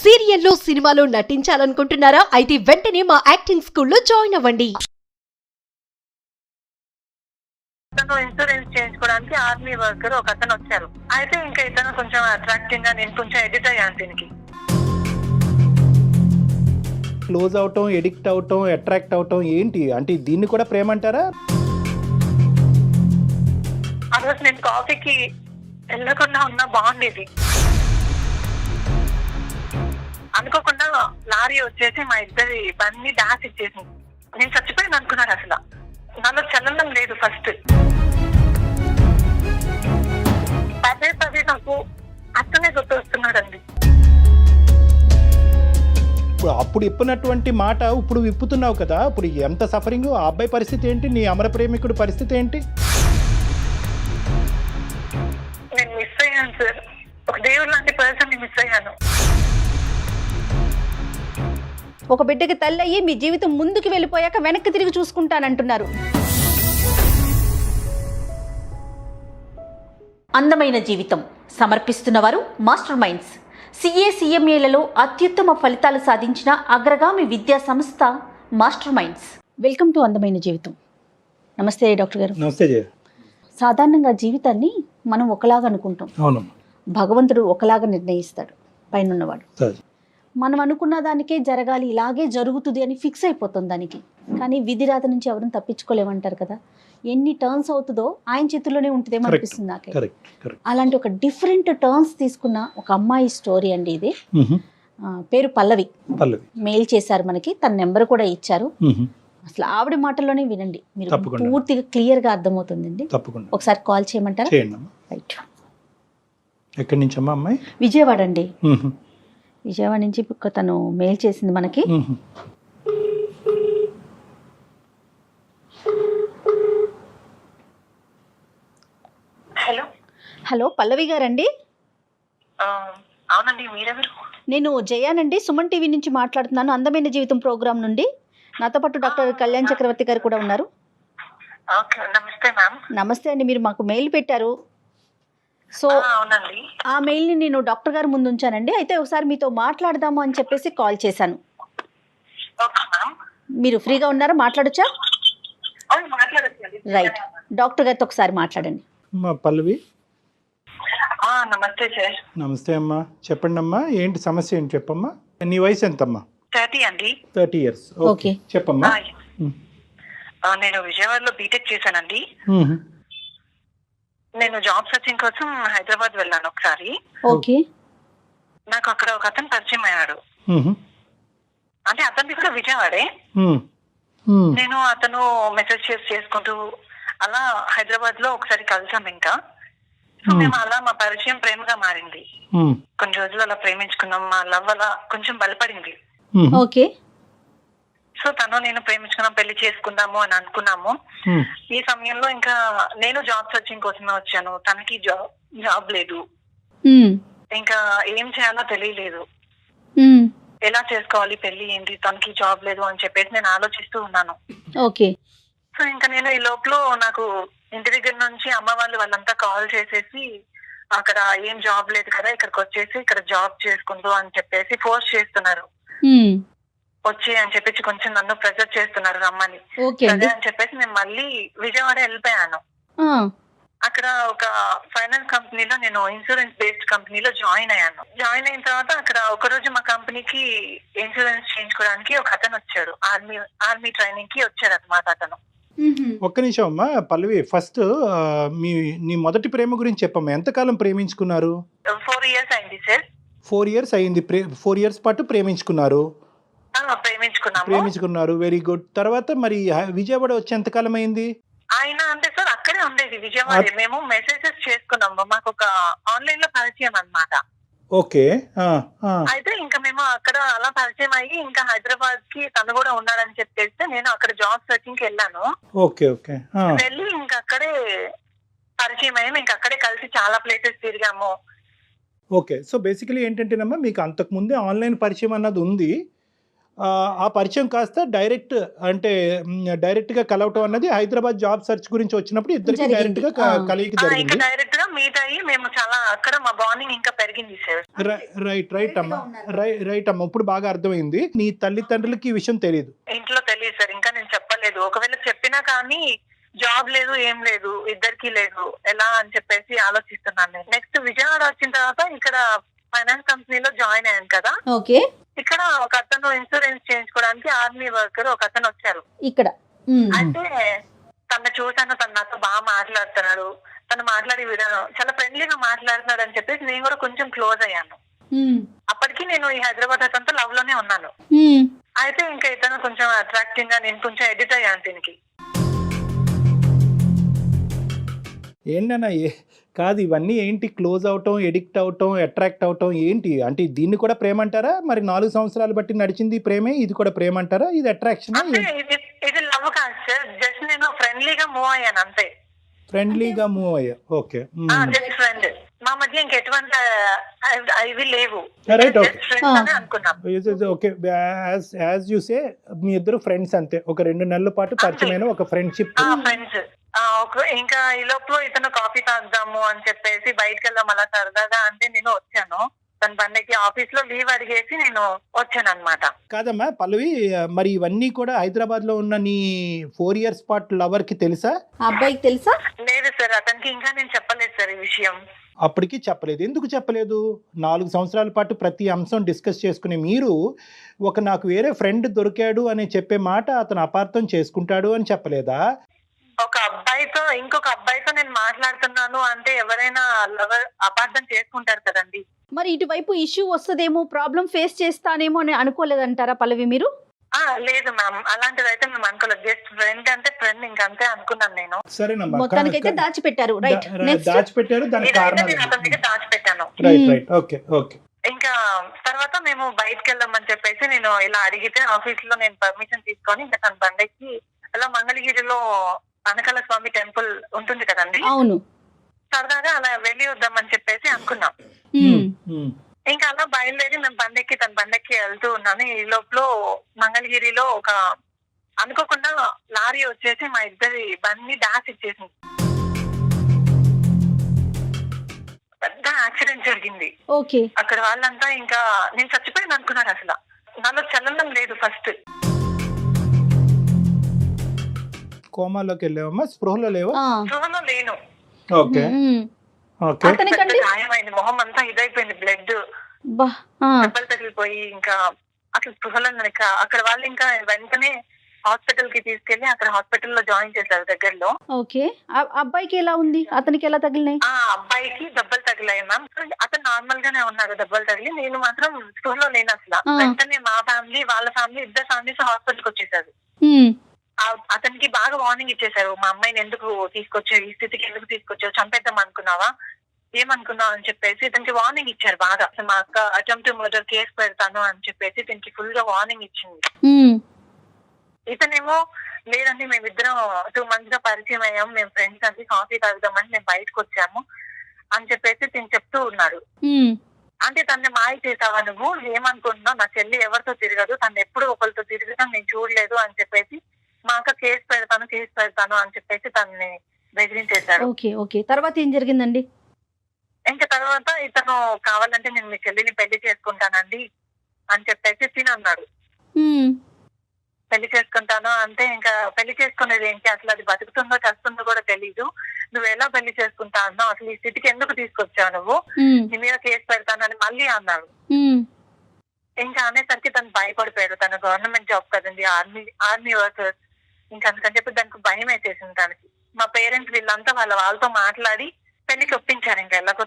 సీరియల్లో సినిమాలో నటించాలనుకుంటున్నారా? అయితే వెంటనే మా యాక్టింగ్ స్కూల్లో జాయిన్ అవ్వండి. అతను ఇన్సూరెన్స్ చేయించుకోవడానికి ఆర్మీ వర్కర్ ఒక అతను వచ్చారు. అయితే ఇంకా ఇతను కొంచెం అట్రాక్టింగ్ గా నేను కొంచెం ఎడిట్ అయ్యాను దీనికి. క్లోజ్ అవటం, ఎడిక్ట్ అవటం, అట్రాక్ట్ అవటం ఏంటి అంటే దీన్ని కూడా ప్రేమ అంటారా? ఆ రోజు నేను కాఫీకి వెళ్ళకుండా ఉన్నా బాగుండేది. అనుకోకుండా లారీ వచ్చేసి మా ఇద్దరి బండి డాష్ ఇచ్చేసింది. నేను చచ్చిపోయాను అనుకున్నాను. అసలు నాలో చలనం లేదు. ఫస్ట్ పదే పదే నాకు అతనే గుర్తు వస్తున్నాడండి. అప్పుడు ఇప్పినటువంటి మాట ఇప్పుడు విప్పుతున్నావు కదా, ఇప్పుడు ఎంత సఫరింగ్. ఆ అబ్బాయి పరిస్థితి ఏంటి? నీ అమర ప్రేమికుడి పరిస్థితి ఏంటి? నేను మిస్ అయ్యాను సార్. ఒక దేవుడు లాంటి పర్సన్ ని మిస్ అయ్యాను. ఒక బిడ్డకి తల్లి అయ్యి మీ జీవితం ముందుకు వెళ్ళిపోయాక వెనక్కి తిరిగి చూసుకుంటానంటున్నారు. అందమైన జీవితం సమర్పిస్తున్నవారు మాస్టర్ మైండ్స్. CA-CMAలలో అత్యుత్తమ ఫలితాలు సాధించిన అగ్రగామి విద్యా సంస్థ మాస్టర్ మైండ్స్. వెల్కమ్ టు అందమైన జీవితం. నమస్తే డాక్టర్ గారు. నమస్తే జయ. సాధారణంగా జీవితాన్ని మనం ఒకలాగా అనుకుంటాం. అవును. భగవంతుడు ఒకలాగా నిర్ణయిస్తాడు పైనున్నవాడు. సరే. మనం అనుకున్న దానికే జరగాలి, ఇలాగే జరుగుతుంది అని ఫిక్స్ అయిపోతుంది దానికి. కానీ విధి రాత నుంచి ఎవరిని తప్పించుకోలేమంటారు కదా. ఎన్ని టర్న్స్ అవుతుందో ఆయన చేతుల్లోనే ఉంటుందేమో అనిపిస్తుంది నాకే. అలాంటి ఒక డిఫరెంట్ టర్న్స్ తీసుకున్న ఒక అమ్మాయి స్టోరీ అండి ఇది. పేరు పల్లవి. మెయిల్ చేశారు మనకి, తన నెంబర్ కూడా ఇచ్చారు. అసలు ఆవిడ మాటల్లోనే వినండి, మీరు పూర్తిగా క్లియర్ గా అర్థమవుతుందండి. ఒకసారి కాల్ చేయమంటారా? రైట్. ఎక్కడి నుంచి అమ్మా అమ్మాయి? విజయవాడ అండి. విజయవాడ నుంచి తను మెయిల్ చేసింది మనకి. హలో. హలో పల్లవి గారండి? అవునండి. మీరెవరు? నేను జయానండి, సుమన్ టీవీ నుంచి మాట్లాడుతున్నాను, అందమైన జీవితం ప్రోగ్రాం నుండి. నాతో పాటు డాక్టర్ కళ్యాణ్ చక్రవర్తి గారు కూడా ఉన్నారు. నమస్తే మ్యామ్. నమస్తే అండి. మీరు మాకు మెయిల్ పెట్టారు. సో అవునండి, ఆ మెయిల్ని నేను డాక్టర్ గారు ముందు ఉంచానండి. అయితే ఒకసారి మీతో మాట్లాడదాము అని చెప్పేసి కాల్ చేశాను. మీరు ఫ్రీగా ఉన్నారా? మాట్లాడొచ్చా? రైట్. డాక్టర్ గారితో ఒకసారి మాట్లాడండి. పల్లవి. నమస్తే సార్. నమస్తే అమ్మా. చెప్పండి అమ్మా, ఏంటి సమస్య ఏంటి చెప్పమ్మా. నీ వయసు ఎంతమ్మా? 30 అండి. 30 years. ఓకే, చెప్పమ్మా. నేను విజయవాడలో బీటెక్ చేశానండి. నేను జాబ్ సర్చింగ్ కోసం హైదరాబాద్ వెళ్ళాను ఒకసారి. ఓకే. నాకు అక్కడ ఒక అతను పరిచయం అయ్యాడు. అంటే అతనికి కూడా విజయవాడే. నేను అతను మెసేజ్ చేసుకుంటూ అలా హైదరాబాద్ లో ఒకసారి కలిసాం. ఇంకా సో మేము అలా మా పరిచయం ప్రేమగా మారింది. కొన్ని రోజులు అలా ప్రేమించుకున్నాం. మా లవ్ అలా కొంచెం బలపడింది. ఓకే. సో తను నేను ప్రేమించుకున్నాం, పెళ్లి చేసుకుందాము అని అనుకున్నాము. ఈ సమయంలో ఇంకా నేను జాబ్ సర్చింగ్ కోసమే వచ్చాను. తనకి జాబ్ లేదు. ఇంకా ఏం చేయాలో తెలియలేదు. ఎలా చేసుకోవాలి పెళ్లి ఏంటి, తనకి జాబ్ లేదు అని చెప్పేసి నేను ఆలోచిస్తూ ఉన్నాను. ఓకే. సో ఇంకా నేను ఈ లోపల నాకు ఇంటి దగ్గర నుంచి అమ్మ వాళ్ళంతా కాల్ చేసేసి అక్కడ ఏం జాబ్ లేదు కదా, ఇక్కడికి వచ్చేసి ఇక్కడ జాబ్ చేసుకుంటూ అని చెప్పేసి ఫోర్స్ చేస్తున్నారు. వచ్చి అని చెప్పేసి కొంచెం నన్ను ప్రెజర్ చేస్తున్నారు రమ్మని. అదే అని చెప్పేసి నేను మళ్ళీ విజయవాడ వెళ్ళిపోయాను. అక్కడ ఒక ఫైనాన్స్ కంపెనీలో, నేను ఇన్సూరెన్స్ బేస్డ్ కంపెనీలో జాయిన్ అయ్యాను. జాయిన్ అయిన తర్వాత అక్కడ ఒక రోజు మా కంపెనీకి ఇన్సూరెన్స్ చేయించుకోవడానికి ఒక అతను వచ్చాడు. ఆర్మీ ట్రైనింగ్ కి వచ్చాడు అనమాట అతను. ఒక్క నిమిషం అమ్మా పల్లవి. ఫస్ట్ నీ మొదటి ప్రేమ గురించి చెప్పమ్మా. ఎంతకాలం ప్రేమించుకున్నారు? 4 years అయింది సార్. 4 years అయింది. 4 years పాటు ప్రేమించుకున్నారు. ప్రేమించుకున్నారు. Very good. తర్వాత మరి విజయవాడ వచ్చి ఎంతకాలం అయింది? ఆయన అంటే సార్ అక్కడే ఉండేది విజయవాడ. మేము మెసేజెస్ చేసుకున్నాము. మాకు ఒక ఆన్లైన్ లో పరిచయం అన్నమాట. ఓకే. అయితే ఇంకా మేము అక్కడ అలా పరిచయం అయ్యి ఇంకా హైదరాబాద్ కి తను కూడా ఉన్నాడని చెప్పేస్తే నేను అక్కడ జాబ్ సర్చింగ్ కి వెళ్ళాను. ఓకే. ఓకే. వెళ్ళి ఇంకా అక్కడే పరిచయం అయ్యాము. ఇంకా అక్కడే కలిసి చాలా ప్లేసెస్ తిరిగాము. ఓకే. సో బేసికలీ ఏంటంటేనమ్మా, మీకు అంతకు ముందే ఆన్లైన్ పరిచయం అన్నది ఉంది. ఆ పరిచయం కాస్త డైరెక్ట్గా కలవటం అన్నది హైదరాబాద్ జాబ్ సెర్చ్ గురించి వచ్చినప్పుడు ఇద్దరికి జరిగింది. డైరెక్ట్గా కలిగి ఇంకా జరిగింది. డైరెక్ట్ గా మీట్ అయ్యి మేము చాలా అక్కడ మా బాండింగ్ ఇంకా పెరిగింది సార్. రైట్ అమ్మా, రైట్ అమ్మా, ఇప్పుడు బాగా అర్థమైంది. నీ తల్లిదండ్రులకి ఈ విషయం తెలియదు? ఇంట్లో తెలియదు సార్, ఇంకా నేను చెప్పలేదు. ఒకవేళ చెప్పినా కానీ జాబ్ లేదు, ఏం లేదు, ఇద్దరికి లేదు, ఎలా అని చెప్పేసి ఆలోచిస్తున్నాను నేను. నెక్స్ట్ విజయవాడ వచ్చిన తర్వాత ఇక్కడ ఫైనాన్స్ కంపెనీలో జాయిన్ అయ్యాను కదా. ఓకే. ఇక్కడ ఒక అతను ఇన్సూరెన్స్ చేయించుకోవడానికి ఆర్మీ వర్కర్ ఒక అతను వచ్చారు ఇక్కడ అయితే తను చూసాను, తను నాతో బాగా మాట్లాడుతున్నాడు, తను మాట్లాడే విధానం చాలా ఫ్రెండ్లీగా మాట్లాడుతున్నాడు అని చెప్పేసి నేను కూడా కొంచెం క్లోజ్ అయ్యాను. అప్పటికి నేను ఈ హైదరాబాద్ అతనితో లవ్ లోనే ఉన్నాను. అయితే ఇంకా ఇతను కొంచెం అట్రాక్టింగ్ గా, నేను కొంచెం ఎడిట్ అయ్యాను దీనికి. ఏంటన్నా కాదు ఇవన్నీ ఏంటి? క్లోజ్ అవటం, ఎడిక్ట్ అవటం, అట్రాక్ట్ అవటం ఏంటి అంటే? దీన్ని కూడా ప్రేమ అంటారా? మరి 4 సంవత్సరాలు బట్టి నడిచింది ప్రేమే, ఇది కూడా ప్రేమ అంటారా? ఇది అట్రాక్షన్? ఇది లవ్ కాదు సార్, జస్ట్ నేను ఫ్రెండ్లీగా మూవ్ అయ్యాను అంతే. ఫ్రెండ్లీగా మూవ్ అయ్యా, ఓకే. జస్ట్ ఫ్రెండ్, మా మధ్య ఇంకా ఎటువంటి ఇవి లేవు. రైట్, అనుకున్నాం. ఓకే. యాజ్ యూ సే మీ ఇద్దరు ఫ్రెండ్స్ అంతే, ఒక 2 నెలల పాటు పరిచయమైన ఒక ఫ్రెండ్షిప్. ఫ్రెండ్స్. ఇంకా ఈ లోపల ఇతను కాఫీ తాగుదాము అని చెప్పేసి బయటకు వెళ్దాం అలా సరదాగా అంటే నేను వచ్చాను. తన బండికి ఆఫీస్ లో లీవ్ అడిగేసి నేను వచ్చాను అనమాట. కాదమ్మా పల్లవి, మరి ఇవన్నీ కూడా హైదరాబాద్ లో ఉన్న నీ 4 years పాటు లవర్ కి తెలుసా? అబ్బాయికి తెలుసా? లేదు సార్, అతనికి ఇంకా నేను చెప్పలేదు సార్ ఈ విషయం. అప్పటికి చెప్పలేదు. ఎందుకు చెప్పలేదు? 4 సంవత్సరాల పాటు ప్రతి అంశం డిస్కస్ చేసుకునే మీరు నాకు వేరే ఫ్రెండ్ దొరికాడు అని చెప్పే మాట అతను అపార్థం చేసుకుంటాడు అని చెప్పలేదా? ఒక అబ్బాయితో ఇంకొక అబ్బాయితో నేను మాట్లాడుతున్నాను అంటే ఎవరైనా లవర్ అపార్థం చేసుకుంటారు కదండి. మరి ఇటువైపు ఇష్యూ వస్తుందేమో, ప్రాబ్లం ఫేస్ చేస్తానేమో అని అనుకోలేదంటారా పల్లవి మీరు? లేదు మ్యామ్, అలాంటిది అయితే మేము అనుకోలేదు. జస్ట్ ఫ్రెండ్ అంటే ఫ్రెండ్, ఇంకంతే అనుకున్నాను నేను. సరేనమ్మా, మొత్తానికైతే దాచిపెట్టారు. రైట్, దాచిపెట్టారు, దానికి కారణం అతని దగ్గర దాచిపెట్టాను. Right, okay. ఇంకా తర్వాత మేము బయటకు వెళ్దామని చెప్పేసి నేను ఇలా అడిగితే ఆఫీస్ లో నేను పర్మిషన్ తీసుకొని ఇంకా తన బండికి అలా మంగళగిరిలో అనకాల స్వామి టెంపుల్ ఉంటుంది కదండి, అవును, సరదాగా అలా వెళ్ళి వద్దామని చెప్పేసి అనుకున్నాం. ఇంకా అలా బయలుదేరి మేము తన బండెక్కి వెళ్తూ ఉన్నాను. ఈ లోపల మంగళగిరిలో ఒక అనుకోకుండా లారీ వచ్చేసి మా ఇద్దరి బండి డాష్ ఇచ్చేసింది. పెద్ద యాక్సిడెంట్ జరిగింది. ఓకే. అక్కడ వాళ్ళంతా ఇంకా నేను చచ్చిపోయాను అనుకున్నారు. అసలు నాలో చలనం లేదు. ఫస్ట్ కోమాలోకి వెళ్ళావమ్మా? స్పృహలో లేవా? స్పృహలో లేను. ఓకే. గాయమైంది, మొహం అంతా ఇదైపోయింది, బ్లడ్ దెబ్బలు తగిలిపోయి ఇంకా అసలు స్పృహలో. అక్కడ వాళ్ళు ఇంకా వెంటనే హాస్పిటల్ కి తీసుకెళ్లి అక్కడ హాస్పిటల్ లో జాయిన్ చేశారు దగ్గరలో. ఓకే. అబ్బాయికి ఎలా ఉంది? అతనికి ఎలా తగిలినాయి? అబ్బాయికి దెబ్బలు తగిలాయి మ్యామ్. అతను నార్మల్ గానే ఉన్నాడు, దెబ్బలు తగిలి. నేను మాత్రం స్కూల్లో లేను అసలు. వెంటనే మా ఫ్యామిలీ, వాళ్ళ ఫ్యామిలీ, ఇద్దరు ఫ్యామిలీస్ హాస్పిటల్ కి వచ్చేసారు. అతనికి బాగా వార్నింగ్ ఇచ్చేసారు, మా అమ్మాయిని ఎందుకు తీసుకొచ్చావు, ఈ స్థితికి ఎందుకు తీసుకొచ్చావు, చంపేద్దాం అనుకున్నావా, ఏమనుకున్నావు అని చెప్పేసి ఇతనికి వార్నింగ్ ఇచ్చారు బాగా. మా అక్క అటెంప్ట్ మర్డర్ కేసు పెడతాను అని చెప్పేసి ఇతనికి ఫుల్ గా వార్నింగ్ ఇచ్చింది. ఇతనేమో లేదండి, మేమిద్దరం 2 months గా పరిచయం అయ్యాం, మేము ఫ్రెండ్స్ అండి, కాఫీ తాగుదామని మేము బయటకు వచ్చాము అని చెప్పేసి తిని చెప్తూ ఉన్నాడు. అంటే తనని మాయ చేసావా నువ్వు, ఏమనుకుంటున్నావు, నా చెల్లి ఎవరితో తిరగదు, తను ఎప్పుడు ఒకరితో తిరగడం నేను చూడలేదు అని చెప్పేసి మా అక్క కేసు పెడతాను అని చెప్పేసి తనని బెదిరించేశాడు. తర్వాత ఏం జరిగిందండి? ఇంకా తర్వాత ఇతను కావాలంటే నేను మీ చెల్లిని పెళ్లి చేసుకుంటానండి అని చెప్పేసి తినన్నాడు. పెళ్లి చేసుకుంటాను అంటే ఇంకా పెళ్లి చేసుకునేది ఏంటి, అసలు అది బతుకుతుందో చస్తుందో కూడా తెలీదు, నువ్వు ఎలా పెళ్లి చేసుకుంటా అన్నావు, అసలు ఈ స్థితికి ఎందుకు తీసుకొచ్చావు నువ్వు, నీ మీద కేసు పెడతానని మళ్ళీ అన్నాడు. ఇంకా అనేసరికి తను భయపడిపోయాడు. తను గవర్నమెంట్ జాబ్ కదండి, ఆర్మీ వర్కర్స్, ఇంకా అందుకని చెప్పి దానికి భయం వేసేసింది తనకి. మా పేరెంట్స్ వీళ్ళంతా వాళ్ళతో మాట్లాడి పెళ్లికి ఒప్పించారు. ఇంకా ఎలాగో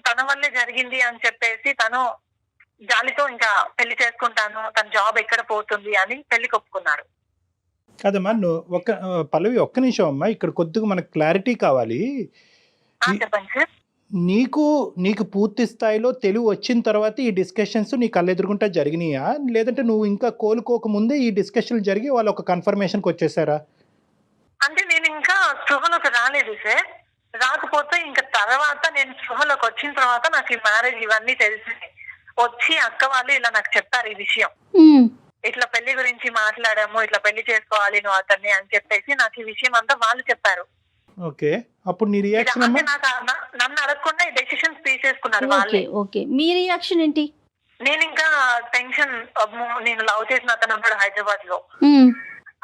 తన వల్లే జరిగింది అని చెప్పేసి తను జాలితో ఇంకా పెళ్లి చేసుకుంటాను, తన జాబ్ ఎక్కడ పోతుంది అని పెళ్లికి ఒప్పుకున్నాడు. కాదమ్మా, పల్లవి ఒక్క నిమిషం అమ్మా, ఇక్కడ కొద్దిగా మనకు క్లారిటీ కావాలి. చెప్పండి సార్. నీకు పూర్తి స్థాయిలో తెలివి వచ్చిన తర్వాత ఈ డిస్కషన్స్ నీ కళ్ళెదురుగుంటా జరిగినాయా, లేదంటే నువ్వు ఇంకా కోలుకోక ముందే ఈ డిస్కషన్లు జరిగి వాళ్ళు ఒక కన్ఫర్మేషన్కి వచ్చేసారా? అంటే నేను ఇంకా స్పృహలోకి రాలేదు సార్. రాకపోతే ఇంకా తర్వాత నేను స్పృహలోకి వచ్చిన తర్వాత నాకు ఈ మ్యారేజ్ ఇవన్నీ తెలిసింది. వచ్చి అక్క వాళ్ళు ఇలా నాకు చెప్పారు ఈ విషయం, ఉమ్, ఇట్లా పెళ్లి గురించి మాట్లాడాము, ఇట్లా పెళ్లి చేసుకోవాలి నువ్వు అతన్ని అని చెప్పేసి నాకు ఈ విషయం అంతా వాళ్ళు చెప్పారు. ఓకే, అప్పుడు నీ రియాక్షన్ అంటే అమ్మా? నాకు నన్ను అడగకుండా ఈ డెసిషన్స్ తీసేసుకున్నారు ఓకే వాళ్ళే. ఓకే, మీ రియాక్షన్ ఏంటి? నేను ఇంకా టెన్షన్, నేను లవ్ చేసిన అతను ఉన్నాడు హైదరాబాద్ లో, ఉమ్,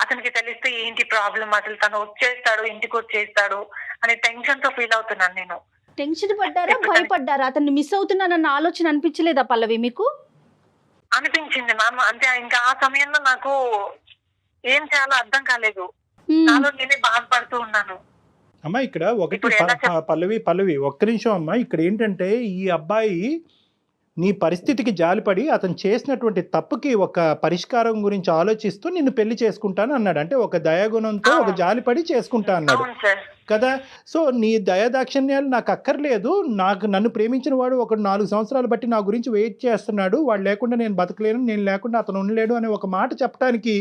అతనికి తెలిస్తే ఏంటి ప్రాబ్లం, అసలు తను వచ్చేస్తాడు ఇంటికి వచ్చేస్తాడు అనే టెన్షన్ తో ఫీల్ అవుతున్నాను నేను. టెన్షన్ పడ్డారా, భయపడ్డారా? అతన్ని మిస్ అవుతున్నానన్న ఆలోచన అనిపించలేదా పల్లవి మీకు? అనిపించింది మ్యామ్. అంటే ఇంకా ఆ సమయంలో నాకు ఏం చేయాలో అర్థం కాలేదు, ఉమ్, నాలో నేనే బాధపడుతూ ఉన్నాను. అమ్మా ఇక్కడ ఒకటి ఇప్పుడు ఎలా పల్లవి ఒక్క నిమిషం అమ్మా. ఇక్కడ ఏంటంటే ఈ అబ్బాయి నీ పరిస్థితికి జాలిపడి అతను చేసినటువంటి తప్పుకి ఒక పరిష్కారం గురించి ఆలోచిస్తూ నిన్ను పెళ్లి చేసుకుంటాను అన్నాడు. అంటే ఒక దయాగుణంతో ఒక జాలిపడి చేసుకుంటా అన్నాడు అవును సార్. కదా. సో నీ దయాదాక్షిణ్యాలు నాకు అక్కర్లేదు, నన్ను ప్రేమించిన వాడు ఒక 4 సంవత్సరాలు బట్టి నా గురించి వెయిట్ చేస్తున్నాడు, వాడు లేకుండా నేను బతకలేను, నేను లేకుండా అతను ఉండలేడు అనే ఒక మాట చెప్పడానికి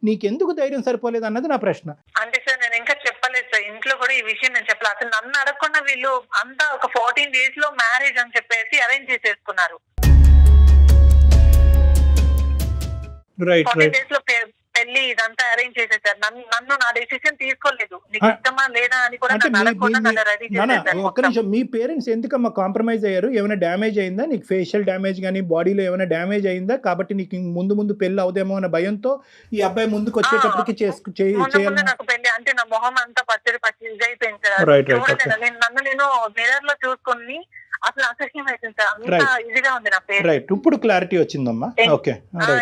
నీకెందుకు ధైర్యం సరిపోలేదు అన్నది నా ప్రశ్న. అంటే సార్ నేను ఇంకా చెప్పలేదు సార్, ఇంట్లో కూడా ఈ విషయం నేను చెప్పలేదు. అసలు నన్ను అడగకుండా వీళ్ళు అంతా ఒక 14 days లో మ్యారేజ్ అని చెప్పేసి అరేంజ్ చేసేసుకున్నారు. రైట్ 14 రైట్ days లో పెళ్లి ఇదంతా అరేంజ్ చేసేసారు. నన్ను నా డెసిషన్ తీసుకోలేదు, నీకు ఇష్టమా లేదా అని కూడా అంటే నన్ను అడగకుండా నన్ను రెడీ చేసేసారు ఒక్క నిమిషం, మీ పేరెంట్స్ ఎందుకమ్మా కాంప్రమైజ్ అయ్యారు? ఏమైనా డ్యామేజ్ అయిందా నీకు? ఫేషియల్ డ్యామేజ్ కానీ బాడీలో ఏమైనా డ్యామేజ్ అయిందా? కాబట్టి నీకు ముందు పెళ్లి అవుదేమో అన్న భయంతో ఈ అబ్బాయి ముందుకు వచ్చేటప్పటికి చేయాలి. నాకు పెళ్లి అంటే నా మొహం అంతా పచ్చడి అయిపోయింది సార్. Right, right, చూడలేదు నేను మిర్రర్ లో చూసుకుని అసలు అసహ్యం అవుతుంది సార్, అంత ఇదిగా ఉంది నా ఫేస్. రైట్, ఇప్పుడు క్లారిటీ వచ్చిందమ్మా. ఓకే,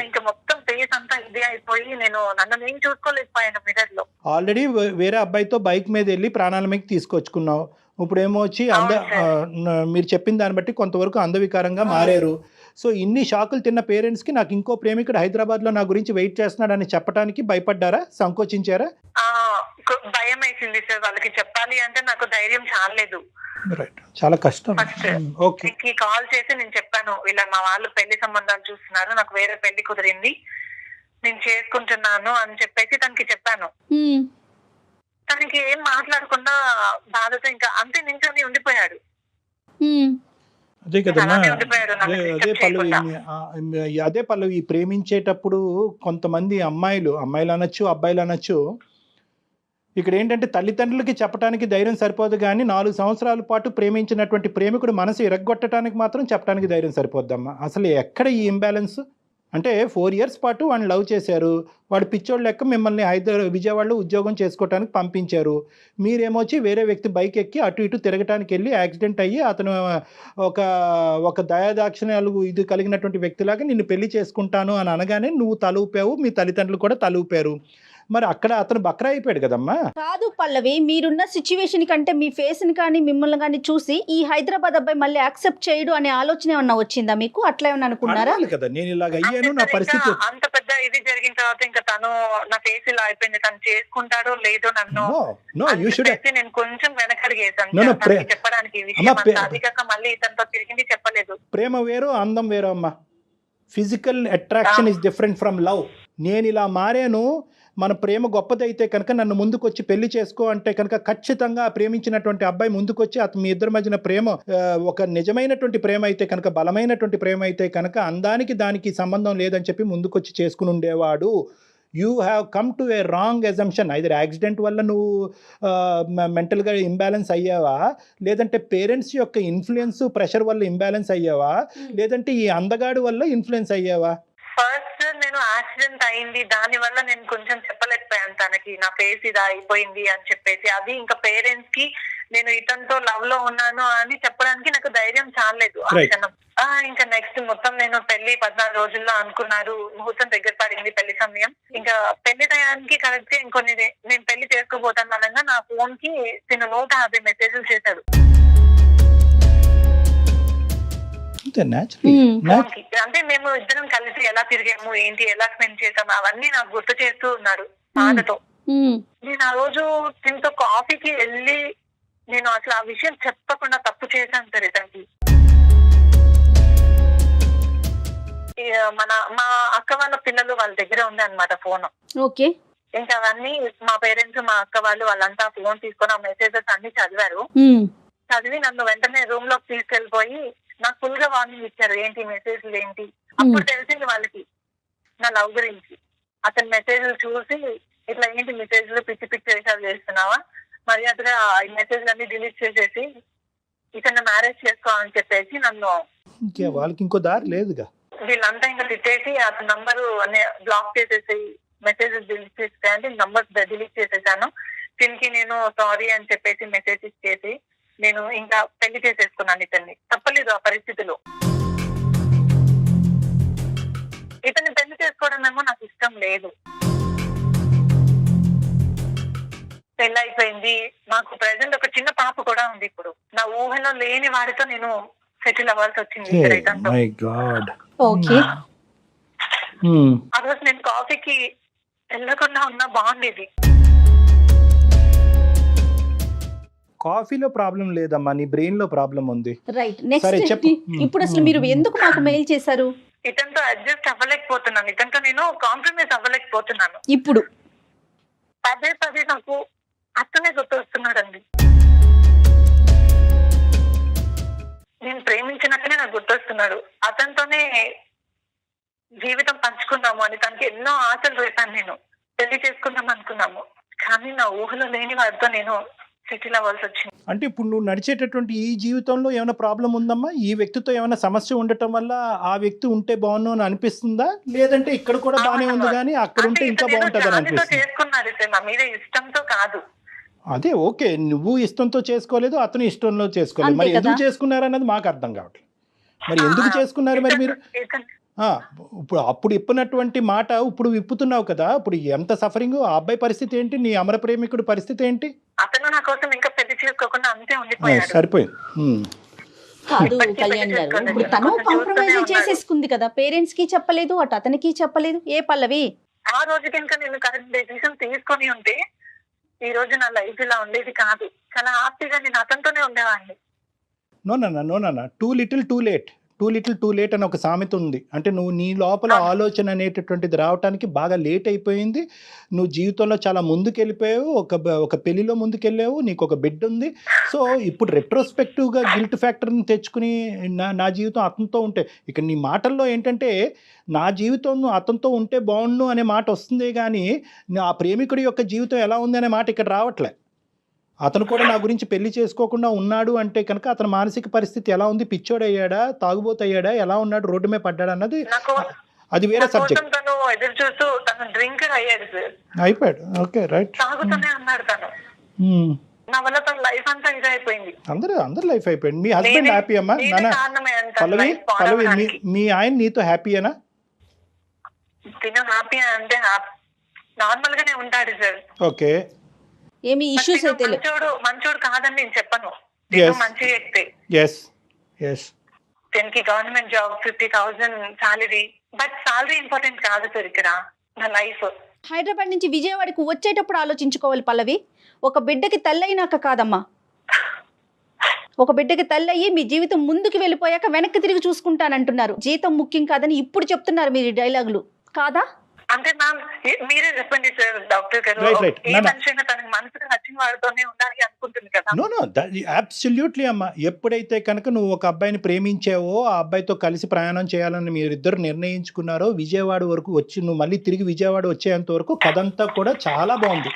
ఇంకా మొత్తం ఫేస్ అంతా ఇది అయిపోయి నన్ను నేను చూసుకోలేకపోయాను మిర్రర్ లో. ఆల్రెడీ వేరే అబ్బాయితో బైక్ మీద వెళ్ళి ప్రాణాల మీద తీసుకొచ్చుకున్నావు. ఇప్పుడు ఏమో వచ్చి మీరు చెప్పిన దాన్ని బట్టి కొంతవరకు అందవికారంగా మారారు. సో ఇన్ని షాకులు తిన్న పేరెంట్స్కి నాకు ఇంకో ప్రేమికుడు హైదరాబాద్లో నా గురించి వెయిట్ చేస్తున్నాడని చెప్పడానికి భయపడ్డారా, సంకోచించారా? భయం వేసింది సార్, వాళ్ళకి చెప్పాలి అంటే నాకు ధైర్యం చాలలేదు. రైట్, చాలా కష్టం. ఓకే, కాల్ చేసి నేను చెప్పాను, ఇలా మా వాళ్ళు పెళ్లి సంబంధాలు చూస్తున్నారు, నాకు వేరే పెళ్లి కుదిరింది, నేను చేసుకుంటున్నాను అని చెప్పేసి తనకి చెప్పాను. తనకి ఏం మాట్లాడకుండా బాధతో ఇంకా అంతే నించొని ఉండిపోయాడు. అదే కదమ్మా, అదే పల్లవి ప్రేమించేటప్పుడు కొంతమంది అమ్మాయిలు అనొచ్చు, అబ్బాయిలు అనొచ్చు, ఇక్కడ ఏంటంటే తల్లిదండ్రులకి చెప్పడానికి ధైర్యం సరిపోదు కానీ 4 సంవత్సరాల పాటు ప్రేమించినటువంటి ప్రేమికుడు మనసు ఇరగ్గొట్టడానికి మాత్రం చెప్పడానికి ధైర్యం సరిపోద్దమ్మా. అసలు ఎక్కడ ఈ ఇంబ్యాలెన్స్? అంటే 4 years పాటు వాడిని లవ్ చేశారు, వాడు పిచ్చోడు లెక్క మిమ్మల్ని విజయవాడలో ఉద్యోగం చేసుకోవడానికి పంపించారు. మీరేమొచ్చి వేరే వ్యక్తి బైక్ ఎక్కి అటు ఇటు తిరగటానికి వెళ్ళి యాక్సిడెంట్ అయ్యి అతను ఒక దయాదాక్షిణ్యాలు ఇది కలిగినటువంటి వ్యక్తిలాగా నిన్ను పెళ్లి చేసుకుంటాను అని అనగానే నువ్వు తలూపావు, మీ తల్లిదండ్రులు కూడా తలూపారు. మరి అక్కడ అతను బక్రా అయిపోయాడు కదమ్మా. కాదు పల్లవి, మీరున్న సిచ్యువేషన్ కంటే మీ ఫేస్ ని కానీ మిమ్మల్ని కానీ చూసి ఈ హైదరాబాద్ అబ్బాయి మళ్ళీ యాక్సెప్ట్ చేయడు అనే ఆలోచన ఏమన్నా వచ్చిందా మీకు? అట్లా ఏమన్నా అనుకున్నారా? కదా నేను ఇలాగ అయ్యాను, నా పరిస్థితి అంత పెద్ద ఇది జరిగిన తర్వాత ఇంకా తను నా ఫేస్ ఇలా అయిపోయింది, తను చేసుకుంటాడో లేదో నన్ను నేను కొంచెం వెనకడిగేసాను చెప్పడానికి ఈ విషయం. అది కాక మళ్ళీ ఇతనితో తిరిగింది చెప్పలేదు. ప్రేమ వేరు, అందం వేరు అమ్మా. Physical attraction is different from love. నేను ఇలా మారాను, మన ప్రేమ గొప్పదైతే కనుక నన్ను ముందుకొచ్చి పెళ్లి చేసుకో అంటే కనుక ఖచ్చితంగా ప్రేమించినటువంటి అబ్బాయి ముందుకొచ్చి మీ ఇద్దరి మధ్యన ప్రేమ ఒక నిజమైనటువంటి ప్రేమ అయితే కనుక, బలమైనటువంటి ప్రేమ అయితే కనుక అందానికి దానికి సంబంధం లేదని చెప్పి ముందుకొచ్చి చేసుకుని ఉండేవాడు. You have come to A wrong assumption. Either accident వల్ల నువ్వు మెంటల్గా ఇంబ్యాలెన్స్ అయ్యావా, లేదంటే పేరెంట్స్ యొక్క ఇన్ఫ్లుయెన్స్ ప్రెషర్ వల్ల ఇంబ్యాలెన్స్ అయ్యావా, లేదంటే ఈ అందగాడు వల్ల ఇన్ఫ్లుయెన్స్ అయ్యావా? ఫస్ట్ నేను యాక్సిడెంట్ అయింది, దాని వల్ల నేను కొంచెం చెప్పలేకపోయాను తనకి నా ఫేస్ ఇది అయిపోయింది అని చెప్పేసి. అది ఇంకా పేరెంట్స్ కి నేను ఇతనితో లవ్ లో ఉన్నాను అని చెప్పడానికి నాకు ధైర్యం చాలలేదు ఆ క్షణం. ఇంకా నెక్స్ట్ మొత్తం నేను పెళ్లి 14 రోజుల్లో అనుకున్నారు, ముహూర్తం దగ్గర పడింది, పెళ్లి సమయం. ఇంకా పెళ్లి టయానికి కరెక్ట్ ఇంకొన్ని నేను పెళ్లి చేసుకోబోతాను అనగా నా ఫోన్ కి నేను 150 మెసేజ్లు చేశాడు. అంటే మేము ఇద్దరం కలిసి ఎలా తిరిగాము, ఏంటి, ఎలా స్పెండ్ చేసాము, అవన్నీ నాకు గుర్తు చేస్తూ ఉన్నాడు బాధతో. నేను ఆ రోజు దీంతో కాఫీకి వెళ్ళి నేను అసలు ఆ విషయం చెప్పకుండా తప్పు చేశాను సరే దానికి. మా అక్క వాళ్ళ పిల్లలు వాళ్ళ దగ్గర ఉంది అనమాట ఫోన్. ఓకే, ఇంకా అవన్నీ మా పేరెంట్స్ మా అక్క వాళ్ళంతా ఫోన్ తీసుకొని ఆ మెసేజెస్ అన్ని చదివారు. చదివి నన్ను వెంటనే రూమ్ లోకి తీసుకెళ్లిపోయి నాకు ఫుల్ గా వార్నింగ్ ఇచ్చారు, ఏంటి మెసేజ్లు ఏంటి. అప్పుడు తెలిసింది వాళ్ళకి నా లవ్ గురించి. అతని మెసేజ్లు చూసి ఇట్లా ఏంటి మెసేజ్లు పిచ్చి పిచ్చి వేషాలు చేస్తున్నావా, మర్యాదగా ఈ మెసేజ్లు అన్ని డిలీట్ చేసేసి ఇతను మ్యారేజ్ చేసుకోవాలని చెప్పేసి నన్ను వాళ్ళకి ఇంకో దారి లేదుగా. వీళ్ళంతా ఇంకా తిట్టేసి అతని నంబరు బ్లాక్ చేసేసి మెసేజెస్ డిలీట్ చేస్తే అంటే నంబర్ డిలీట్ చేసేసాను. దీనికి నేను సారీ అని చెప్పేసి మెసేజ్ ఇచ్చేసి నేను ఇంకా పెళ్లి చేసేసుకున్నాను ఇతన్ని. తప్పలేదు ఆ పరిస్థితిలో. ఇతన్ని పెళ్లి చేసుకోవడం ఏమో నాకు ఇష్టం లేదు. పెళ్లి అయిపోయింది, నాకు ప్రెసెంట్ ఒక చిన్న పాప కూడా ఉంది. ఇప్పుడు నా ఊహలో లేని వాడితో నేను సెటిల్ అవ్వాల్సి వచ్చింది. ఓకే. ఆ రోజు నేను కాఫీకి వెళ్ళకుండా ఉన్నా బాగుండేది. కాఫీలో ప్రాబ్లం లేదమ్మా, నీ బ్రెయిన్ లో ప్రాబ్లం ఉంది. రైట్. సరే, నెక్స్ట్ చెప్పు. ఇప్పుడు అసలు మీరు ఎందుకు మాకు మెయిల్ చేశారు? ఇతనితో అడ్జస్ట్ అవ్వలేకపోతున్నాను, ఇతనితో నేను కాంప్రమైజ్ అవ్వలేకపోతున్నాను. ఇప్పుడు పదే పదే నాకు అతనే గుర్తు వస్తున్నాడండి. నేను ప్రేమించినట్టునే నాకు గుర్తొస్తున్నాడు. అతనితోనే జీవితం పంచుకున్నాము అని తనకి ఎన్నో ఆశలు రేపాను. నేను పెళ్లి చేసుకుందాం అనుకున్నాము, కానీ నా ఊహలో లేని వాడితో నేను సెటిల్ అవ్వాల్సి వచ్చింది. అంటే ఇప్పుడు నువ్వు నడిచేటటువంటి ఈ జీవితంలో ఏమైనా ప్రాబ్లం ఉందమ్మా? ఈ వ్యక్తితో ఏమైనా సమస్య ఉండటం వల్ల ఆ వ్యక్తి ఉంటే బాగుండు అని అనిపిస్తుందా, లేదంటే ఇక్కడ కూడా బాగానే ఉంది కానీ అక్కడ ఉంటే ఇంకా బాగుంటుంది అని అనిపిస్తుంది? చేసుకున్నారు నా మీద ఇష్టంతో కాదు. అదే ఓకే, నువ్వు ఇష్టంతో చేసుకోలేదు, అతను ఇష్టంలో చేసుకోలేదు. మరి ఎందుకు చేసుకున్నారు అన్నది మాకు అర్థం కావట్లేదు. మరి ఎందుకు చేసుకున్నారు మరి మీరు? ఇప్పుడు అప్పుడు ఇప్పినటువంటి మాట ఇప్పుడు విప్పుతున్నావు కదా, ఇప్పుడు ఎంత సఫరింగ్. ఆ అబ్బాయి పరిస్థితి ఏంటి, నీ అమర ప్రేమికుడు పరిస్థితి ఏంటి? అతను నా కోసం ఇంకా పెళ్లి చేసుకోకుండా అంతే ఉండిపోయాడు. సరిపోయింది. కాదు కళ్యాణ్ గారు, ఇప్పుడు తను కాంప్రమైజ్ చేసేసుకుంది కదా, పేరెంట్స్ కి చెప్పలేదు, అటు అతనికి చెప్పలేదు. ఏ పల్లవి, ఆ రోజు కనుక నేను కరెక్ట్ డెసిషన్ తీసుకొని ఉంటే ఈ రోజు నా లైఫ్ ఇలా ఉండేది కాదు. చాలా హ్యాపీగా నేను అతనితోనే ఉండేవాడిని. No, too little too late అని ఒక సామెత ఉంది. అంటే నువ్వు నీ లోపల ఆలోచన అనేటటువంటిది రావడానికి బాగా లేట్ అయిపోయింది. నువ్వు జీవితంలో చాలా ముందుకు వెళ్ళిపోయావు, ఒక పెళ్లిలో ముందుకెళ్ళావు, నీకు ఒక బిడ్డ ఉంది. సో ఇప్పుడు రెట్రోస్పెక్టివ్గా గిల్ట్ ఫ్యాక్టర్ని తెచ్చుకుని నా జీవితం అతనితో ఉంటే, ఇక నీ మాటల్లో ఏంటంటే నా జీవితం అతనితో ఉంటే బాగుండు అనే మాట వస్తుంది, కానీ ఆ ప్రేమికుడి యొక్క జీవితం ఎలా ఉంది అనే మాట ఇక్కడ రావట్లే. అతను కూడా నా గురించి పెళ్లి చేసుకోకుండా ఉన్నాడు అంటే కనుక అతని మానసిక పరిస్థితి ఎలా ఉంది, పిచ్చోడయ్యాడా, తాగుబోతయ్యాడా, ఎలా ఉన్నాడు, రోడ్డు మీద పడ్డాడు అన్నది అది వేరే సబ్జెక్ట్. అయిపోయాడు. Okay, right. నా వల్ల తన లైఫ్ అంతా ఇది అయిపోయింది. అందరు లైఫ్ అయిపోయింది. మీ హస్బెండ్ హ్యాపీ అమ్మా? పల్లవి, మీ ఆయన నీతో హ్యాపీయేనా? తిన హ్యాపీ అంటే నార్మల్ గానే ఉంటాడు సార్. ఓకే. ఏమి ఇష్యూస్ అయితే మంచోడు కాదని నేను చెప్పను. మంచి వ్యక్తి. దీనికి government job 50,000 salary, but salary important కాదు సార్ ఇక్కడ నా లైఫ్. హైదరాబాద్ నుంచి విజయవాడకు వచ్చేటప్పుడు ఆలోచించుకోవాలి పల్లవి. ఒక బిడ్డకి తల్లయినాక కాదమ్మా, ఒక బిడ్డకి తల్లయ్యి మీ జీవితం ముందుకు వెళ్ళిపోయాక వెనక్కి తిరిగి చూసుకుంటానంటున్నారు. జీతం ముఖ్యం కాదని ఇప్పుడు చెప్తున్నారు మీరు ఈ డైలాగులు కాదా? అంటే మ్యామ్ మీరే చెప్పండి సార్, డాక్టర్ గారు. ఏ మనిషి అయినా తనకి మనసుకు నచ్చిన వాడితోనే ఉండాలి అనుకుంటుంది కదా. నో, అబ్సల్యూట్లీ అమ్మా. ఎప్పుడైతే కనుక నువ్వు ఒక అబ్బాయిని ప్రేమించావో, ఆ అబ్బాయితో కలిసి ప్రయాణం చేయాలని మీరిద్దరు నిర్ణయించుకున్నారో, విజయవాడ వరకు వచ్చి నువ్వు మళ్ళీ తిరిగి విజయవాడ వచ్చేంత వరకు కథంతా కూడా చాలా బాగుంది.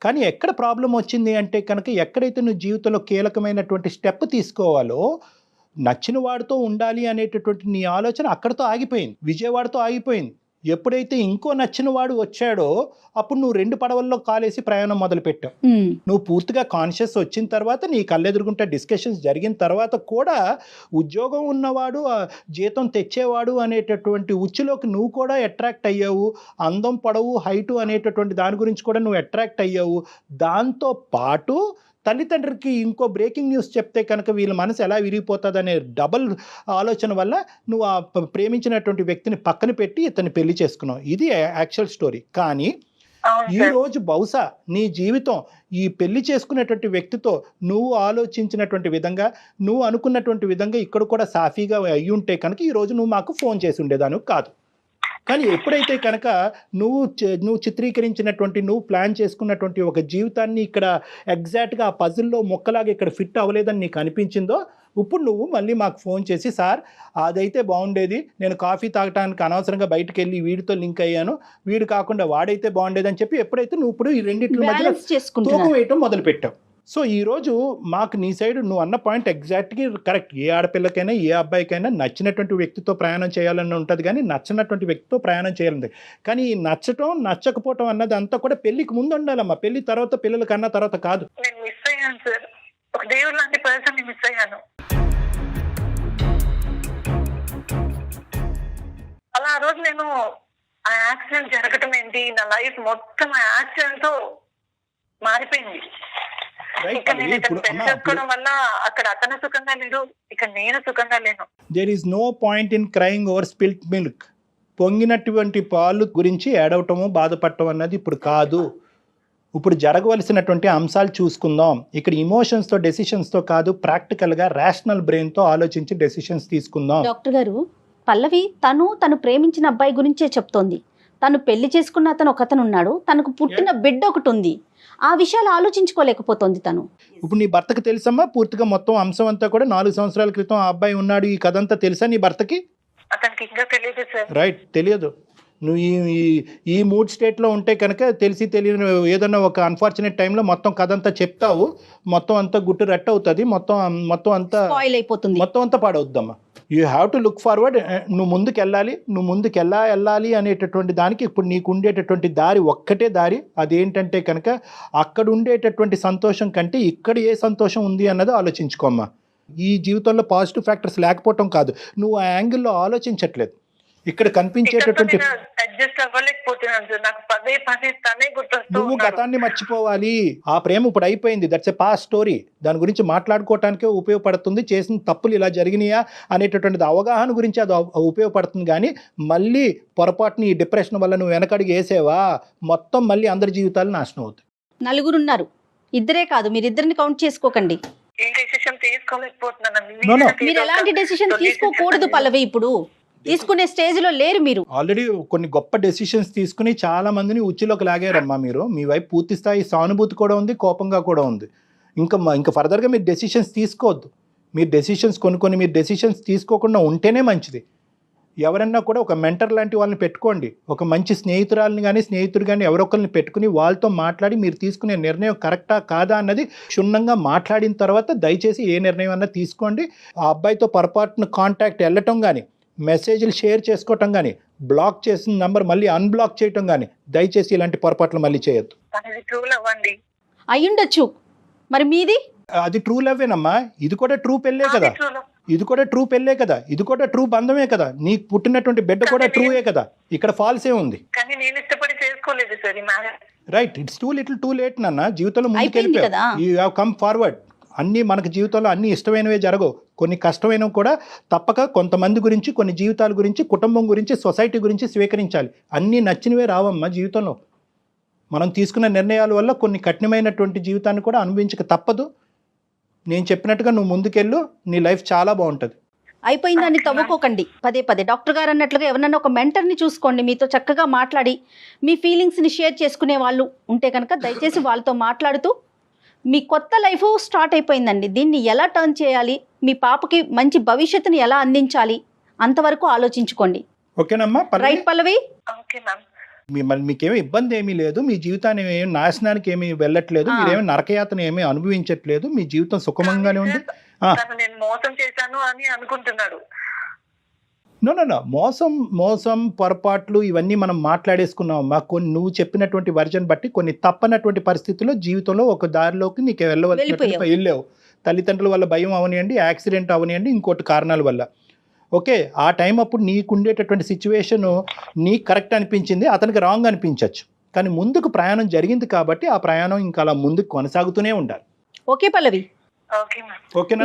కానీ ఎక్కడ ప్రాబ్లం వచ్చింది అంటే కనుక, ఎక్కడైతే నువ్వు జీవితంలో కీలకమైనటువంటి స్టెప్ తీసుకోవాలో, నచ్చిన వాడితో ఉండాలి అనేటటువంటి నీ ఆలోచన అక్కడితో ఆగిపోయింది, విజయవాడతో ఆగిపోయింది. ఎప్పుడైతే ఇంకో నచ్చిన వాడు వచ్చాడో అప్పుడు నువ్వు 2 పడవల్లో కాలేసి ప్రయాణం మొదలు పెట్టావు. నువ్వు పూర్తిగా కాన్షియస్ వచ్చిన తర్వాత, నీ కళ్ళెదురుగుంటే డిస్కషన్స్ జరిగిన తర్వాత కూడా ఉద్యోగం ఉన్నవాడు, జీతం తెచ్చేవాడు అనేటటువంటి ఉచ్చులోకి నువ్వు కూడా అట్రాక్ట్ అయ్యావు. అందం, పొడవు, హైటు అనేటటువంటి దాని గురించి కూడా నువ్వు అట్రాక్ట్ అయ్యావు. దాంతో పాటు తల్లిదండ్రికి ఇంకో బ్రేకింగ్ న్యూస్ చెప్తే కనుక వీళ్ళ మనసు ఎలా విరిగిపోతుంది అనే డబల్ ఆలోచన వల్ల నువ్వు ఆ ప్రేమించినటువంటి వ్యక్తిని పక్కన పెట్టి ఇతన్ని పెళ్లి చేసుకున్నావు. ఇది యాక్చువల్ స్టోరీ. కానీ ఈరోజు బహుశా నీ జీవితం ఈ పెళ్లి చేసుకునేటువంటి వ్యక్తితో నువ్వు ఆలోచించినటువంటి విధంగా, నువ్వు అనుకున్నటువంటి విధంగా ఇక్కడ కూడా సాఫీగా అయ్యి ఉంటే కనుక ఈరోజు నువ్వు మాకు ఫోన్ చేసి ఉండేదాను కాదు. కానీ ఎప్పుడైతే కనుక నువ్వు చిత్రీకరించినటువంటి, నువ్వు ప్లాన్ చేసుకున్నటువంటి ఒక జీవితాన్ని ఇక్కడ ఎగ్జాక్ట్గా ఆ పజిల్లో మొక్కలాగా ఇక్కడ ఫిట్ అవ్వలేదని నీకు అనిపించిందో, ఇప్పుడు నువ్వు మళ్ళీ మాకు ఫోన్ చేసి సార్ అదైతే బాగుండేది, నేను కాఫీ తాగడానికి అనవసరంగా బయటకు వెళ్ళి వీడితో లింక్ అయ్యాను, వీడు కాకుండా వాడైతే బాగుండేది అని చెప్పి ఎప్పుడైతే నువ్వు ఇప్పుడు ఈ రెండింటి మధ్య బ్యాలెన్స్ తూకం చేసుకుంటున్నారు. వేయటం మొదలు పెట్టావు. సో ఈరోజు మాకు నీ సైడ్ నువ్వు అన్న పాయింట్ ఎగ్జాక్ట్గా కరెక్ట్. ఏ ఆడపిల్లకైనా ఏ అబ్బాయికైనా నచ్చినటువంటి వ్యక్తితో ప్రయాణం చేయాలని ఉంటుంది, కానీ నచ్చినటువంటి వ్యక్తితో ప్రయాణం చేయాలంది. కానీ ఈ నచ్చటం నచ్చకపోవటం అన్నది అంతా కూడా పెళ్లికి ముందు ఉండాలమ్మా, పెళ్లి తర్వాత పిల్లల కన్నా తర్వాత కాదు. నేను మిస్ అయ్యాను సార్, ఒక దేవుడు లాంటి పర్సన్ ని మిస్ అయ్యాను. అలా ఆ రోజు నేను ఆ యాక్సిడెంట్ జరగటం ఏంటి, నా లైఫ్ మొత్తం ఆ యాక్సిడెంట్ తో మారిపోయింది. ఇక్కడ నేను ఇతను పెళ్లి చేసుకోవడం వల్ల అక్కడ అతను సుఖంగా లేడు, ఇక్కడ నేను సుఖంగా లేను. There is no point in crying over spilt milk. పొంగినటువంటి పాలు గురించి ఏడవటము బాధపడటం అన్నది ఇప్పుడు కాదు. ఇప్పుడు జరగవలసినటువంటి అంశాలు చూసుకుందాం. ఇక్కడ ఇమోషన్స్తో డెసిషన్స్తో కాదు, ప్రాక్టికల్గా రేషనల్ బ్రెయిన్తో ఆలోచించి డెసిషన్స్ తీసుకుందాం. డాక్టర్ గారు, పల్లవి తను ప్రేమించిన అబ్బాయి గురించే చెప్తోంది. తను పెళ్లి చేసుకున్న అతను ఒకతను ఉన్నాడు, తనకు పుట్టిన బిడ్డ ఒకటి ఉంది. ఆ విషయాలు ఆలోచించుకోలేకపోతుంది తను. ఇప్పుడు నీ భర్తకి తెలుసమ్మా పూర్తిగా మొత్తం అంశం అంతా కూడా? 4 సంవత్సరాల క్రితం ఆ అబ్బాయి ఉన్నాడు, ఈ కథ అంతా తెలుసా నీ భర్తకి? అతనికి ఇంకా తెలియదు సార్. రైట్, తెలియదు. నువ్వు ఈ మూడ్ స్టేట్లో ఉంటే కనుక తెలిసి తెలియని ఏదన్నా ఒక అన్ఫార్చునేట్ టైంలో మొత్తం కథ అంతా చెప్తావు, మొత్తం అంతా గుట్టు రెట్ట అవుతుంది, మొత్తం అంతా స్పాయిల్ అయిపోతుంది, మొత్తం అంతా పాడవుద్దమ్మా. You have to look forward. నువ్వు ముందుకు వెళ్ళాలి అనేటటువంటి దానికి ఇప్పుడు నీకు ఉండేటటువంటి దారి ఒక్కటే దారి. అదేంటంటే కనుక అక్కడ ఉండేటటువంటి సంతోషం కంటే ఇక్కడ ఏ సంతోషం ఉంది అన్నది ఆలోచించుకోమ్మా. ఈ జీవితంలో పాజిటివ్ ఫ్యాక్టర్స్ లేకపోవటం కాదు, నువ్వు ఆ యాంగిల్లో ఆలోచించట్లేదు. ఇక్కడ కనిపించేటటువంటి అడ్జస్ట్ అవ్వలేకపోతున్నాను సార్, నాకు పదే తనే గుర్తొస్తూ నువ్వు గతాన్ని మర్చిపోవాలి. ఆ ప్రేమ ఇప్పుడు అయిపోయింది, దట్స్ ఎ పాస్ట్ స్టోరీ. దాని గురించి మాట్లాడుకోవటానికే ఉపయోగపడుతుంది. చేసిన తప్పులు ఇలా జరిగినాయా అనేటటువంటిది అవగాహన గురించి అది ఉపయోగపడుతుంది. కానీ మళ్ళీ పొరపాటుని ఈ డిప్రెషన్ వల్ల నువ్వు వెనకడుగు వేసేవా, మొత్తం మళ్ళీ అందరి జీవితాలు నాశనం అవుతాయి. 4 ఉన్నారు, ఇద్దరే కాదు, మీరిద్దరిని కౌంట్ చేసుకోకండి. ఏ డెసిషన్ తీసుకోలేకపోతున్నాను. మీరు ఎలాంటి డెసిషన్ తీసుకోకూడదు పల్లవి, ఇప్పుడు తీసుకునే స్టేజ్ లో లేరు మీరు. ఆల్రెడీ కొన్ని గొప్ప డెసిషన్స్ తీసుకుని చాలా మందిని ఉచ్చులోకి లాగారమ్మా మీరు. మీ వైపు పూర్తి స్థాయి సానుభూతి కూడా ఉంది, కోపంగా కూడా ఉంది. ఇంకా ఫర్దర్గా మీరు డెసిషన్స్ తీసుకోవద్దు. మీరు డెసిషన్స్ తీసుకోకుండా ఉంటేనే మంచిది. ఎవరన్నా కూడా ఒక మెంటర్ లాంటి వాళ్ళని పెట్టుకోండి, ఒక మంచి స్నేహితురాలని కానీ స్నేహితుడు కానీ ఎవరొకరిని పెట్టుకుని వాళ్ళతో మాట్లాడి మీరు తీసుకునే నిర్ణయం కరెక్టా కాదా అన్నది క్షుణ్ణంగా మాట్లాడిన తర్వాత దయచేసి ఏ నిర్ణయం అన్నా తీసుకోండి. ఆ అబ్బాయితో పొరపాటున కాంటాక్ట్ వెళ్ళటం కానీ, మెసేజ్లు షేర్ చేసుకోవటం కానీ, బ్లాక్ చేసిన నంబర్ మళ్ళీ అన్బ్లాక్ చేయటం కానీ దయచేసి ఇలాంటి పొరపాట్లు మళ్ళీ చేయొద్దు. అయ్యుండొచ్చు, మరి మీది? అది ట్రూ లవ్వేనమ్మా. ఇది కూడా ట్రూ పెళ్ళే కదా, ఇది కూడా ట్రూ బంధమే కదా. నీకు పుట్టినటువంటి బిడ్డ కూడా ట్రూయే కదా. ఇక్కడ ఫాల్స్ ఏ ఉంది? రైట్, ఇట్స్ టూ లేట్ నాన్న. జీవితంలో ముందుకు వెళ్ళిపోయావు, యూ హ్యావ్ కమ్ ఫార్వర్డ్. అన్నీ మనకు జీవితంలో అన్నీ ఇష్టమైనవే జరగవు, కొన్ని కష్టమైనవి కూడా తప్పక కొంతమంది గురించి, కొన్ని జీవితాల గురించి, కుటుంబం గురించి, సొసైటీ గురించి స్వీకరించాలి. అన్నీ నచ్చినవే రావమ్మా జీవితంలో. మనం తీసుకున్న నిర్ణయాల వల్ల కొన్ని కఠినమైనటువంటి జీవితాన్ని కూడా అనుభవించక తప్పదు. నేను చెప్పినట్టుగా నువ్వు ముందుకెళ్ళు, నీ లైఫ్ చాలా బాగుంటుంది. అయిపోయిందని తవ్వుకోకండి పదే. డాక్టర్ గారు అన్నట్లుగా ఎవరన్నా ఒక మెంటర్ని చూసుకోండి, మీతో చక్కగా మాట్లాడి మీ ఫీలింగ్స్ని షేర్ చేసుకునే వాళ్ళు ఉంటే కనుక దయచేసి వాళ్ళతో మాట్లాడుతూ మీ కొత్త లైఫ్ స్టార్ట్ అయిపోయిందండి, దీన్ని ఎలా టర్న్ చేయాలి, మీ పాపకి మంచి భవిష్యత్తుని ఎలా అందించాలి, అంతవరకు ఆలోచించుకోండి. ఓకేనమ్మా? రైట్ పల్లవి? మీకేమీ ఇబ్బంది ఏమీ లేదు, మీ జీవితాన్ని ఏమి నాశనానికి ఏమీ వెళ్ళట్లేదు, మీరేమీ నరకయాతన ఏమీ అనుభవించట్లేదు, మీ జీవితం సుఖమంగానే ఉంది. నో మోసం పొరపాట్లు ఇవన్నీ మనం మాట్లాడేసుకున్నాం. నువ్వు చెప్పినటువంటి వర్జన్ బట్టి కొన్ని తప్పనటువంటి పరిస్థితుల్లో జీవితంలో ఒక దారిలోకి నీకు వెళ్ళావు. తల్లిదండ్రుల వల్ల భయం అవనియండి, యాక్సిడెంట్ అవనియండి, ఇంకోటి కారణాల వల్ల. ఓకే, ఆ టైం అప్పుడు నీకు ఉండేటటువంటి సిచ్యువేషను నీకు కరెక్ట్ అనిపించింది, అతనికి రాంగ్ అనిపించవచ్చు. కానీ ముందుకు ప్రయాణం జరిగింది కాబట్టి ఆ ప్రయాణం ఇంకా అలా ముందుకు కొనసాగుతూనే ఉండాలి. ఓకే పల్లవి,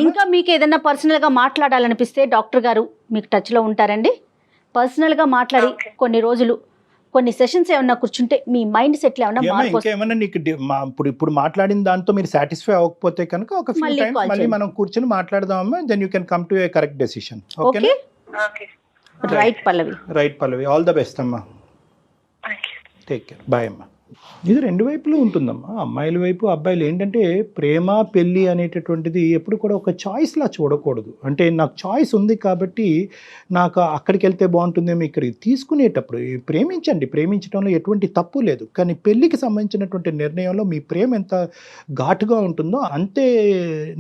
ఇంకా మీకు ఏదైనా పర్సనల్ గా మాట్లాడాలనిపిస్తే డాక్టర్ గారు మీకు టచ్ లో ఉంటారండి. పర్సనల్ గా మాట్లాడి కొన్ని రోజులు కొన్ని సెషన్స్ ఏమన్నా కూర్చుంటే మీ మైండ్ సెట్ లో ఏమన్నా నీకు ఇప్పుడు మాట్లాడిన దాంతో మీరు సాటిస్ఫై అవ్వకపోతే కనుక ఒక ఫ్యూ టైమ్స్ మళ్ళీ మనం కూర్చొని మాట్లాడదామమ్మా. Then you can come to a correct decision. Okay, right Pallavi. All the best అమ్మా. Take care. బాయ్ అమ్మా. ఇది రెండు వైపులు ఉంటుందమ్మా, అమ్మాయిల వైపు అబ్బాయిలు. ఏంటంటే ప్రేమ పెళ్ళి అనేటటువంటిది ఎప్పుడు కూడా ఒక చాయిస్లా చూడకూడదు. అంటే నాకు చాయిస్ ఉంది కాబట్టి నాకు అక్కడికి వెళ్తే బాగుంటుందేమో, ఇక్కడికి తీసుకునేటప్పుడు ప్రేమించండి, ప్రేమించడంలో ఎటువంటి తప్పు లేదు. కానీ పెళ్ళికి సంబంధించినటువంటి నిర్ణయంలో మీ ప్రేమ ఎంత ఘాటుగా ఉంటుందో అంతే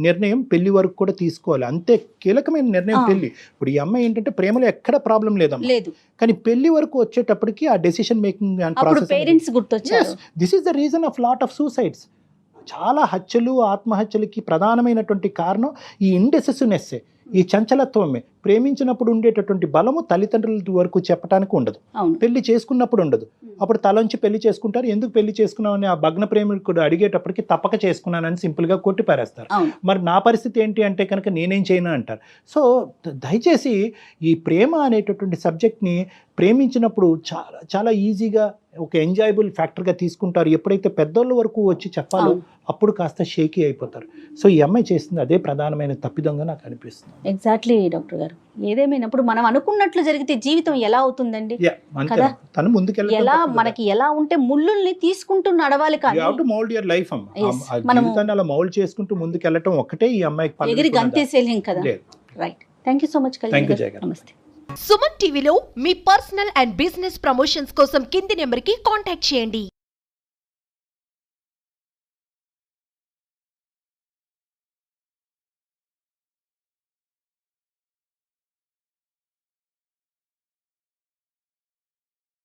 నిర్ణయం పెళ్లి వరకు కూడా తీసుకోవాలి. అంతే కీలకమైన నిర్ణయం పెళ్లి. ఇప్పుడు ఈ అమ్మాయి ఏంటంటే ప్రేమలో ఎక్కడ ప్రాబ్లం లేదమ్మా, కానీ పెళ్లి వరకు వచ్చేటప్పటికి ఆ decision making and process, parents గుర్తొచ్చారు. This is the reason of lot of suicides. చాలా హత్యలు ఆత్మహత్యలకి ప్రధానమైనటువంటి కారణం ఈ ఇండెసిసివ్నెస్సే, ఈ చంచలత్వమే. ప్రేమించినప్పుడు ఉండేటటువంటి బలము తల్లిదండ్రుల వరకు చెప్పడానికి ఉండదు, పెళ్లి చేసుకున్నప్పుడు ఉండదు. అప్పుడు తలంచి పెళ్లి చేసుకుంటారు. ఎందుకు పెళ్లి చేసుకున్నామని ఆ భగ్న ప్రేమికుడు అడిగేటప్పటికి తప్పక చేసుకున్నానని సింపుల్గా కొట్టి పారేస్తారు. మరి నా పరిస్థితి ఏంటి అంటే కనుక నేనేం చేయను అంటారు. సో దయచేసి ఈ ప్రేమ అనేటటువంటి సబ్జెక్ట్ని ప్రేమించినప్పుడు చాలా చాలా ఈజీగా ఒక ఎంజాయబుల్ ఫ్యాక్టర్గా తీసుకుంటారు. ఎప్పుడైతే పెద్దోళ్ళ వరకు వచ్చి చెప్పాలో అప్పుడు కాస్త షేకీ అయిపోతారు. సో ఈ అమ్మాయి చేస్తుంది అదే ప్రధానమైన తప్పిదంగా నాకు అనిపిస్తుంది. ఎగ్జాక్ట్లీ డాక్టర్ గారు. ఏదేమైనప్పుడు మనం అనుకున్నట్లు జరిగితే జీవితం ఎలా అవుతుందండి కదా? తను ముందుకెళ్ళి ఎలా మనకి ఎలా ఉంటే ముళ్ళుల్ని తీసుకుంటూ నడవాలి, కానీ మౌల్డ్ యువర్ లైఫ్ జీవితాన్ని అలా మౌల్డ్ చేసుకుంటూ ముందుకెళ్ళటం ఒకటే ఈ అమ్మాయికి ఎగిరి గంతేసేలేం కదా. Right, thank you so much. నమస్తే. సుమన్ టీవీలో మీ పర్సనల్ అండ్ బిజినెస్ ప్రమోషన్స్ కోసం కింది నెంబర్కి కాంటాక్ట్ చేయండి.